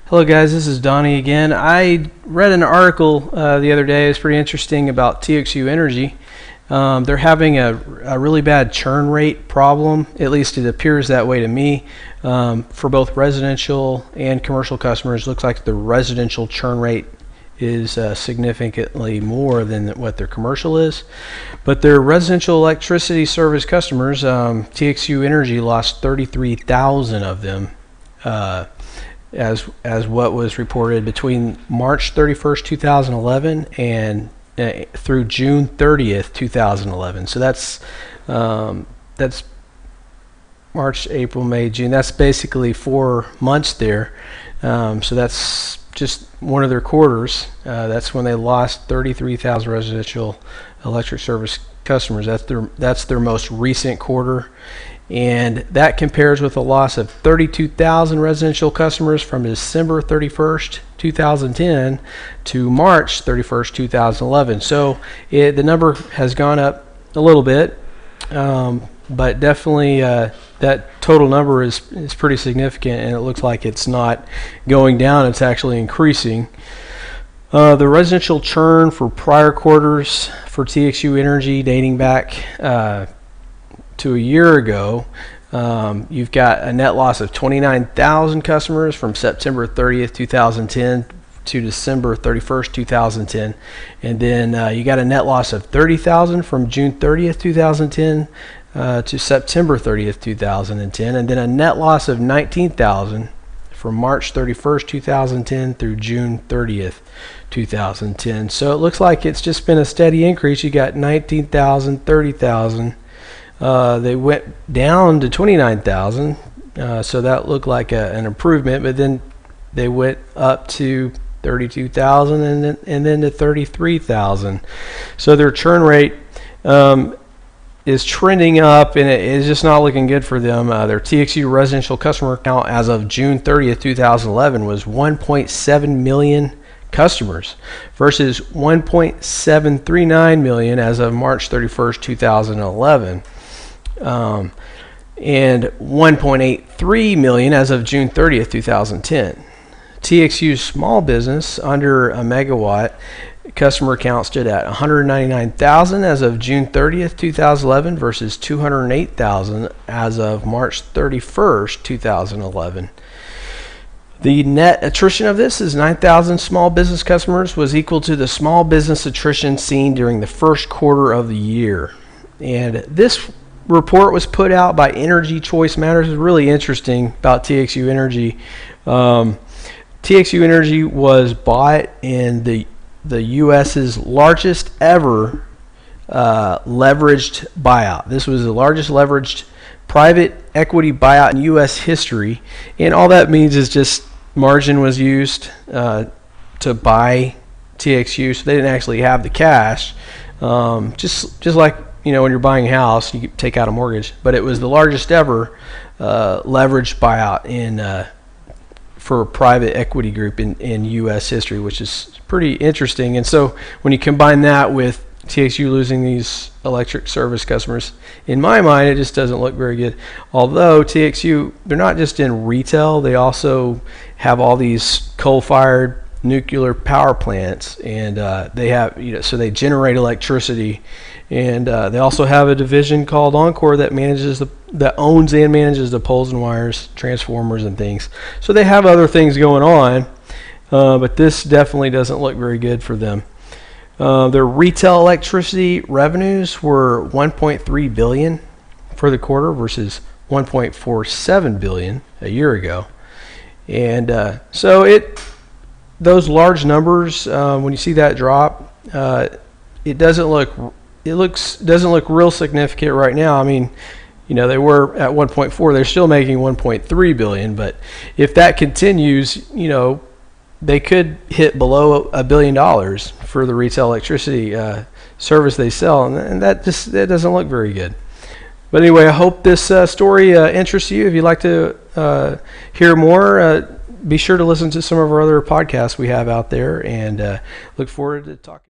Hello guys, this is Donnie again. I read an article the other day. It's pretty interesting about TXU Energy. They're having a really bad churn rate problem. At least it appears that way to me. For both residential and commercial customers, looks like the residential churn rate is significantly more than what their commercial is. But their residential electricity service customers, TXU Energy lost 33,000 of them. As what was reported between March 31st, 2011 and through June 30th, 2011. So that's March, April, May, June. That's basically 4 months there. So that's just one of their quarters. That's when they lost 33,000 residential electric service customers. That's their most recent quarter. And that compares with a loss of 32,000 residential customers from December 31st, 2010 to March 31st, 2011. So the number has gone up a little bit, but definitely that total number is pretty significant, and it looks like it's not going down, it's actually increasing. The residential churn for prior quarters for TXU Energy dating back to a year ago, you've got a net loss of 29,000 customers from September 30th, 2010 to December 31st, 2010. And then you got a net loss of 30,000 from June 30th, 2010 to September 30th, 2010. And then a net loss of 19,000 from March 31st, 2010 through June 30th, 2010. So it looks like it's just been a steady increase. You got 19,000, 30,000. They went down to 29,000, so that looked like an improvement, but then they went up to 32,000 and then to 33,000. So their churn rate is trending up, and it is just not looking good for them. Their TXU residential customer count as of June 30th, 2011 was 1.7 million customers versus 1.739 million as of March 31st, 2011. And 1.83 million as of June 30th, 2010. TXU's small business under a megawatt customer count stood at 199,000 as of June 30th, 2011 versus 208,000 as of March 31st, 2011. The net attrition of this is 9,000 small business customers was equal to the small business attrition seen during the first quarter of the year. And this report was put out by Energy Choice Matters. It's really interesting about TXU Energy. TXU Energy was bought in the U.S.'s largest ever leveraged buyout. This was the largest leveraged private equity buyout in U.S. history, and all that means is just margin was used to buy TXU, so they didn't actually have the cash. Just like, you know, when you're buying a house, you take out a mortgage, but it was the largest ever leveraged buyout for a private equity group in U.S. history, which is pretty interesting. And so when you combine that with TXU losing these electric service customers, in my mind, it just doesn't look very good. Although TXU, they're not just in retail, they also have all these coal-fired nuclear power plants, and they have, you know, so they generate electricity, and they also have a division called Encore that owns and manages the poles and wires, transformers, and things. So they have other things going on, but this definitely doesn't look very good for them. Their retail electricity revenues were $1.3 billion for the quarter versus $1.47 billion a year ago, and so those large numbers, when you see that drop, it doesn't look real significant right now. I mean, you know, they were at 1.4, they're still making 1.3 billion, but if that continues, you know, they could hit below $1 billion for the retail electricity service they sell, and that doesn't look very good. But anyway, I hope this story interests you. If you'd like to hear more, be sure to listen to some of our other podcasts we have out there, and look forward to talking.